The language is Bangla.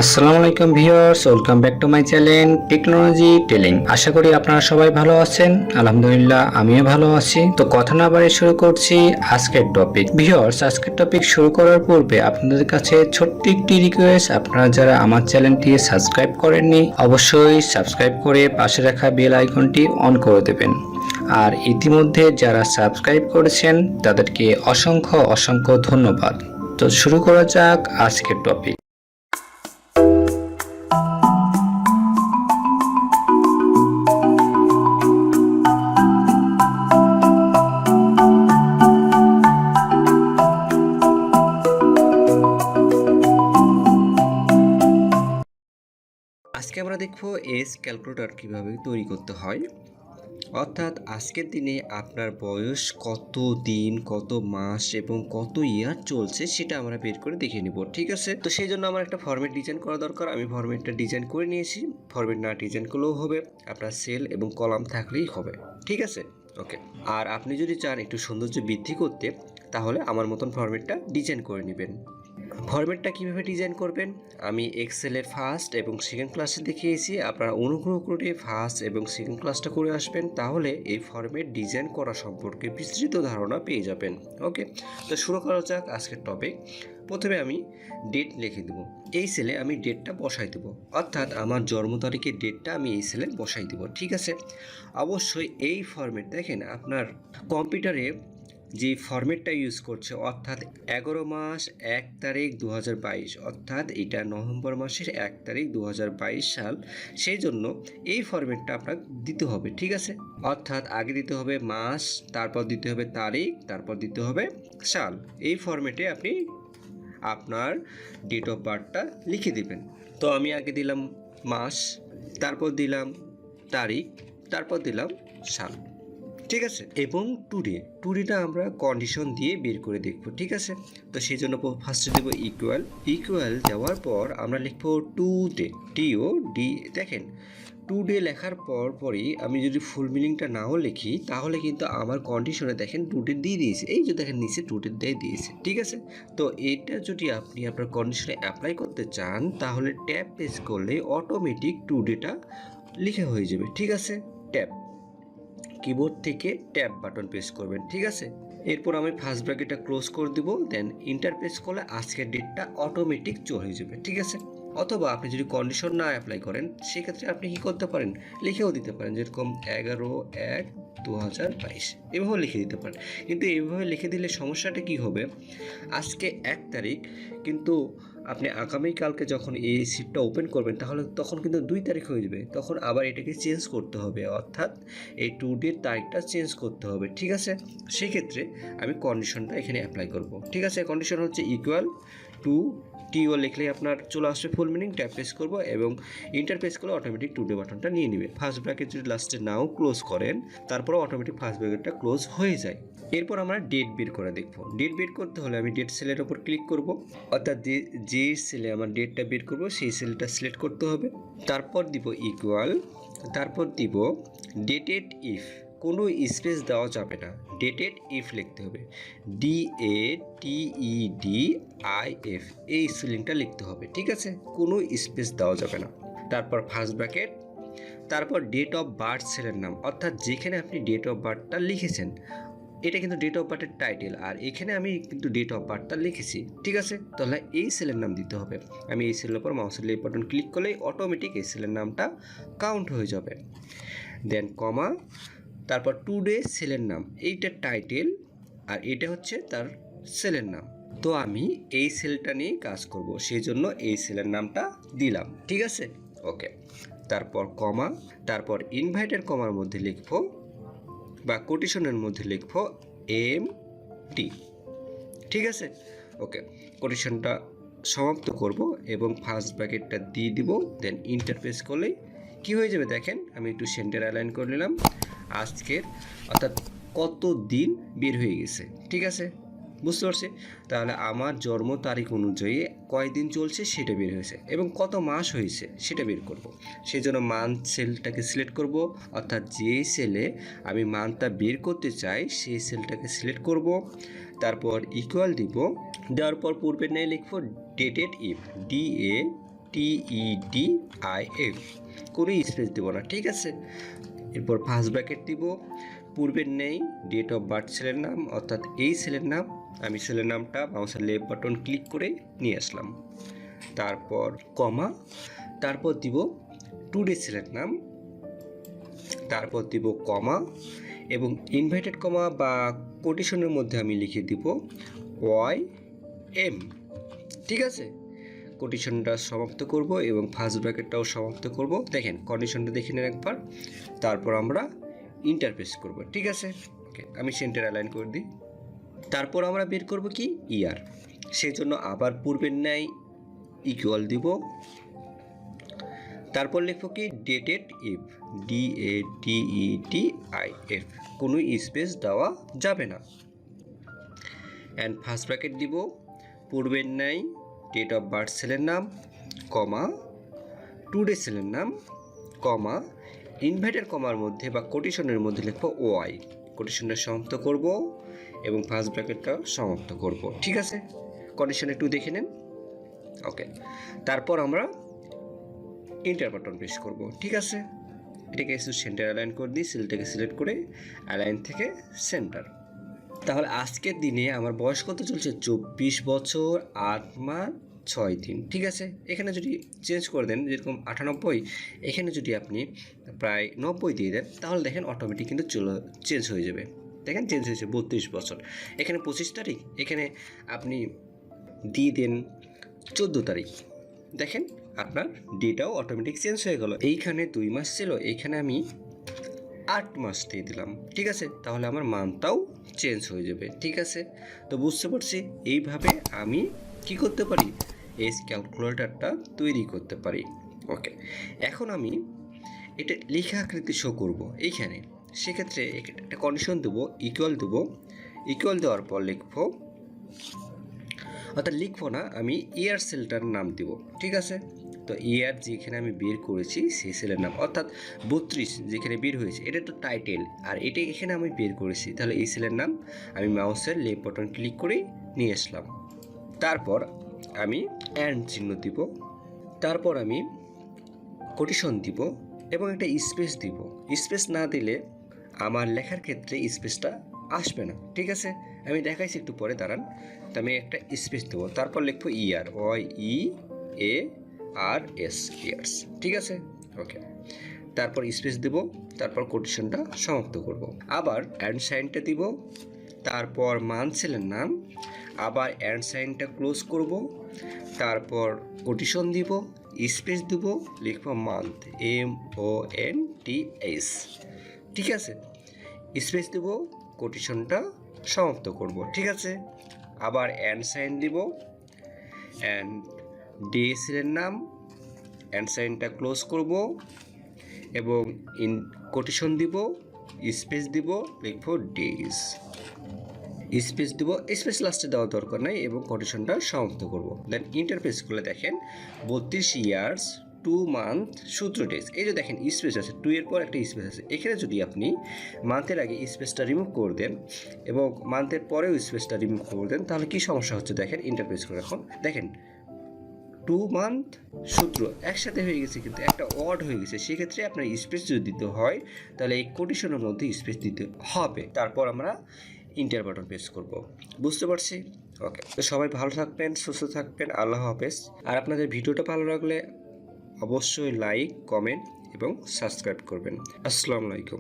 আসসালামু আলাইকুম viewers, welcome back to my channel Technology Telling. আশা করি আপনারা সবাই ভালো আছেন। আলহামদুলিল্লাহ আমিও ভালো আছি। তো কথা না বাড়িয়ে শুরু করছি আজকের টপিক। ভিউয়ার্স, আজকের টপিক শুরু করার পূর্বে আপনাদের কাছে ছোট্ট একটি রিকোয়েস্ট, আপনারা যারা আমার চ্যানেলটি সাবস্ক্রাইব করেননি অবশ্যই সাবস্ক্রাইব করে পাশে রাখা বেল আইকনটি অন করে দেবেন। আর ইতিমধ্যে যারা সাবস্ক্রাইব করেছেন তাদেরকে অসংখ্য অসংখ্য ধন্যবাদ। তো শুরু করা যাক আজকের টপিক। আজকে আমরা দেখব এজ ক্যালকুলেটর কিভাবে তৈরি করতে হয়। অর্থাৎ আজকের দিনে আপনার বয়স কত দিন, কত মাস এবং কত ইয়ার চলছে সেটা আমরা বের করে দেখে নিব। ঠিক আছে, তো সেই জন্য আমার একটা ফরম্যাট ডিজাইন করা দরকার। আমি ফরম্যাটটা ডিজাইন করে নিয়েছি। ফরম্যাট না ডিজাইন করলেও হবে, আপনার সেল এবং কলাম থাকলেই হবে। ঠিক আছে, ওকে। আর আপনি যদি চান একটু সৌন্দর্য বৃদ্ধি করতে তাহলে আমার মতন ফরম্যাটটা ডিজাইন করে নেবেন। ফরম্যাটটা কীভাবে ডিজাইন করবেন আমি এক্সেলের ফার্স্ট এবং সেকেন্ড ক্লাসে দেখিয়েছি। আপনারা অনুগ্রহ করে ফার্স্ট এবং সেকেন্ড ক্লাসটা করে আসবেন, তাহলে এই ফরম্যাট ডিজাইন করা সম্পর্কে বিস্তৃত ধারণা পেয়ে যাবেন। ওকে, তো শুরু করা যাক আজকের টপিক। প্রথমে আমি ডেট লিখে দেবো। এই সেলে আমি ডেটটা বসাই দেবো, অর্থাৎ আমার জন্ম তারিখের ডেটটা আমি এই সেলে বসাই দেবো। ঠিক আছে, অবশ্যই এই ফরম্যাট দেখেন আপনার কম্পিউটারে যে ফরম্যাটটা ইউজ করছে, অর্থাৎ 11 মাস 1 তারিখ 2022, অর্থাৎ এটা নভেম্বর মাসের 1 তারিখ 2022 সাল। সেই জন্য এই ফরম্যাটটা আপনার দিতে হবে। ঠিক আছে, অর্থাৎ আগে দিতে হবে মাস, তারপর দিতে হবে তারিখ, তারপর দিতে হবে সাল। এই ফরম্যাটে আপনি আপনার ডেট অফ বার্থটা লিখে দিবেন। তো আমি আগে দিলাম মাস, তারপর দিলাম তারিখ, তারপর দিলাম সাল। ঠিক আছে, এবং টুডেটা আমরা কন্ডিশন দিয়ে বের করে দেখব। ঠিক আছে, তো সেই জন্য ফার্স্টে দেবো ইকুয়াল দেওয়ার পর আমরা লিখবো টুডে, TOD। দেখেন টুডে লেখার পরই আমি যদি ফুল মিনিংটা নাও লিখি তাহলে কিন্তু আমার কন্ডিশনে দেখেন টুডে দিয়ে দিয়েছে। এই যে দেখেন নিচে টুডে দিয়ে দিয়েছে। ঠিক আছে, তো এটা যদি আপনি আপনার কন্ডিশনে অ্যাপ্লাই করতে চান তাহলে ট্যাব প্রেস করলে অটোমেটিক টুডেটা লিখে হয়ে যাবে। ঠিক আছে, ট্যাব কিবোর্ড থেকে ট্যাব বাটন প্রেস করবেন। ঠিক আছে, এরপর আমি ফার্স্ট ব্র্যাকেটটা ক্লোজ করে দিব, দেন ইন্টার প্রেস করলে আজকের ডেটটা অটোমেটিক চলে যাবে। ঠিক আছে, অথবা আপনি যদি কন্ডিশন না অ্যাপ্লাই করেন সেক্ষেত্রে আপনি কি করতে পারেন, লিখেও দিতে পারেন, যেরকম 11/1/2022 এভাবে লিখে দিতে পারেন। কিন্তু এইভাবে লিখে দিলে সমস্যাটা কি হবে, আজকে 1 তারিখ, কিন্তু আপনি আগামীকালকে যখন এই সিটটা ওপেন করবেন তাহলে তখন কিন্তু 2 তারিখ হয়ে যাবে, তখন আবার এটাকে চেঞ্জ করতে হবে, অর্থাৎ এই টুডের তারিখটা চেঞ্জ করতে হবে। ঠিক আছে, সেক্ষেত্রে আমি কন্ডিশনটা এখানে অ্যাপ্লাই করব। ঠিক আছে, কন্ডিশন হচ্ছে ইকুয়াল টু TO লিখলে আপনার চলে আসবে ফুল মিনিং। ট্যাপ প্রেস করব এবং ইন্টার প্রেস করলে অটোমেটিক টুডে বাটনটা নিয়ে নেবে। ফার্স্ট ব্র্যাকেট যদি লাস্টে নাও ক্লোজ করেন তারপরে অটোমেটিক ফার্স্ট ব্র্যাকেটটা ক্লোজ হয়ে যায়। এরপর আমরা ডেট বের করে দেখব। ডেট বের করতে হলে আমি ডেট সেলের ওপর ক্লিক করব, অর্থাৎ যে সেলে আমার ডেটটা বের করব সেই সেলটা সিলেক্ট করতে হবে। তারপর দিব ইকুয়াল, তারপর দিব ডেটেড ইফ, কোনো স্পেস দেওয়া যাবে না, ডেটেড ইফ লিখতে হবে, DATEDIF, এই স্পেলিংটা লিখতে হবে। ঠিক আছে, কোনো স্পেস দেওয়া যাবে না। তারপর ফার্স্ট ব্র্যাকেট, তারপর ডেট অফ বার্থ সেলের নাম, অর্থাৎ যেখানে আপনি ডেট অফ বার্থটা লিখেছেন এটা কিন্তু ডেট অফ বার্থের টাইটেল, আর এখানে আমি কিন্তু ডেট অফ বার্থটা লিখেছি। ঠিক আছে, তাহলে এই সেলের নাম দিতে হবে। আমি এই সেলের উপর মাউসের লেফট বাটন ক্লিক করলেই অটোমেটিক এই সেলের নামটা কাউন্ট হয়ে যাবে। দেন কমা, তারপর টুডে সেলের নাম, এইটা টাইটেল আর এটা হচ্ছে তার সেলের নাম। তো আমি এই সেলটা নিয়ে কাজ করব, সেই জন্য এই সেলের নামটা দিলাম। ঠিক আছে, ওকে। তারপর কমা, তারপর ইনভাইটের কমার মধ্যে লিখব বা কোটেশনের মধ্যে লিখব MT। ঠিক আছে, ওকে। কোটেশনটা সমাপ্ত করব এবং ফার্স্ট ব্র্যাকেটটা দিয়ে দিব, দেন ইন্টার প্রেস করলেই কি হয়ে যাবে দেখেন, আমি একটু সেন্টার অ্যালাইন করে নিলাম, আজকের অর্থাৎ কত দিন বের হয়ে গেছে। ঠিক আছে, বুঝতে পারছি। তাহলে আমার জন্ম তারিখ অনুযায়ী কয়দিন চলছে সেটা বের হয়েছে এবং কত মাস হয়েছে সেটা বের করব। সেই জন্য মান্থ সেলটাকে সিলেক্ট করব, অর্থাৎ যে সেলে আমি মান্থটা বের করতে চাই সেই সেলটাকে সিলেক্ট করব। তারপর ইকুয়াল দিব, দেওয়ার পর পূর্বের নেই লিখব ডেটেড ইফ, DA TEDIF, কোনো স্পেস দেবো না, ঠিক আছে। এরপর ফার্স্ট ব্র্যাকেট দিব, পূর্বের নেই ডেট অফ বার্থ ছেলের নাম, অর্থাৎ এই ছেলের নাম, আমি ছেলের নামটা মাউসের লেফট বাটন ক্লিক করে নিয়ে আসলাম। তারপর কমা, তারপর দিব টুডে ছেলের নাম, তারপর দিব কমা, এবং ইনভার্টেড কমা বা কোটেশনের মধ্যে আমি লিখে দিব YM, ঠিক আছে। কোটেশনটা সমাপ্ত করব এবং ফার্স্ট ব্র্যাকেটটাও সমাপ্ত করব। দেখেন কন্ডিশনটা দেখে নেন একবার, তারপর আমরা ইন্টারপ্রেস করব, ঠিক আছে। ওকে, আমি সেন্টার অ্যালাইন করে দিই। তারপর আমরা বের করব কি ইয়ার, সেই জন্য আবার পূর্বের ন্যায় ইকুয়াল দিব, তারপর লিখব কি ডেটেড ইফ, DATETIF, কোনো স্পেস দেওয়া যাবে না। অ্যান্ড ফার্স্ট ব্র্যাকেট দিব, পূর্বের ন্যায় ডেট অফ বার্থ ছেলের নাম, কমা, টুডে ছেলের নাম, কমা, ইনভার্টেড কমার মধ্যে বা কোটেশনের মধ্যে লিখব OY, কোটেশনটা সমাপ্ত করব এবং ফার্স্ট ব্র্যাকেটটা সমাপ্ত করব, ঠিক আছে। কন্ডিশন একটু দেখে নেন। ওকে, তারপর আমরা ইন্টার বাটন প্রেস করব, ঠিক আছে। এটাকে একটু সেন্টার অ্যালাইন করে দিই, সেলটাকে সিলেক্ট করে অ্যালাইন থেকে সেন্টার। তাহলে আজকের দিনে আমার বয়স কত চলছে, 24 বছর 8 মাস 6 দিন, ঠিক আছে। এখানে যদি চেঞ্জ করে দেন, যেরকম 98, এখানে যদি আপনি প্রায় 90 দিয়ে দেন, তাহলে দেখেন অটোমেটিক কিন্তু চেঞ্জ হয়ে যাবে। দেখেন চেঞ্জ হয়েছে 32 বছর। এখানে 25 তারিখ, এখানে আপনি দিয়ে দেন 14 তারিখ, দেখেন আপনার ডেটাও অটোমেটিক চেঞ্জ হয়ে গেল। এইখানে 2 মাস ছিল, এইখানে আমি 8 মাস দিয়ে দিলাম, ঠিক আছে। তাহলে আমার মানটাও চেঞ্জ হয়ে যাবে, ঠিক আছে। তো বুঝতে পারছি এইভাবে আমি কি করতে পারি, এই ক্যালকুলেটরটা তৈরি করতে পারি। ওকে, এখন আমি এটা লেখা আকৃতি শো করব এইখানে, সেক্ষেত্রে একটা কন্ডিশন দেবো, ইকুয়াল দেবো। ইকুয়াল দেওয়ার পর লিখবো, অর্থাৎ লিখবো না, আমি ইয়ার সেলটার নাম দিব, ঠিক আছে। তো ইয়ার যেখানে আমি বের করেছি সেই সেলের নাম, অর্থাৎ 32 যেখানে বের হয়েছে এটা তো টাইটেল, আর এটা এখানে আমি বের করেছি, তাহলে এই সেলের নাম আমি মাউসের লেফট বাটন ক্লিক করে নিয়ে আসলাম। তারপর আমি অ্যান্ড চিহ্ন দিব, তারপর আমি কোটেশন দিব এবং একটা স্পেস দিব। স্পেস না দিলে আমার লেখার ক্ষেত্রে স্পেসটা আসবে না, ঠিক আছে। আমি দেখাইছি একটু পরে, দাঁড়ান। তো আমি একটা স্পেস দেবো, তারপর লিখবো ইয়ার, YEARS, ইয়ার্স, ঠিক আছে। ওকে, তারপর স্পেস দেব, তারপর কোটেশনটা সমাপ্ত করব। আবার অ্যান্ড সাইনটা দিব, তারপর মান্থ ছেলের নাম, আবার অ্যান্ড সাইনটা ক্লোজ করব, তারপর কোটেশন দিব, স্পেস দিব, লিখবো মান্থ, MONTH, ঠিক আছে। স্পেস দিব, কোটেশনটা সমাপ্ত করব, ঠিক আছে। আবার অ্যান্ড সাইন দিব, অ্যান্ড ডে সেলের নাম, অ্যান্ড সাইনটা ক্লোজ করব এবং কোটেশন দিব, স্পেস দিব, লিখবো ডেজ, স্পেস দিব, স্পেস লাস্টে দেওয়ার দরকার নাই এবং কোটেশনটা সমাপ্ত করব। দেন ইন্টারপ্রেস করলে দেখেন 32 ইয়ার্স 2 মান্থ 17 ডেজ, এই যে দেখেন স্পেস আছে, 2 এর পর একটা স্পেস আছে। এখানে যদি আপনি মান্থের আগে স্পেসটা রিমুভ করে দেন এবং মান্থের পরেও স্পেসটা রিমুভ করে দেন, তাহলে কি সমস্যা হচ্ছে দেখেন। ইন্টারপ্রেস করে এখন দেখেন 2 মান্থ 17 একসাথে হয়ে গেছে, কিন্তু একটা ওয়ার্ড হয়ে গেছে। সেক্ষেত্রে আপনার স্পেস যদি দিতে হয়, তাহলে এই কোটেশনের মধ্যে স্পেস দিতে হবে। তারপর আমরা ইন্টার বাটন প্রেস করব, বুঝতে পারছি। ওকে, তো সবাই ভালো থাকবেন, সুস্থ থাকবেন, আল্লাহ হাফেজ। আর আপনাদের ভিডিওটা ভালো লাগলে অবশ্যই লাইক, কমেন্ট এবং সাবস্ক্রাইব করবেন। আসসালামু আলাইকুম।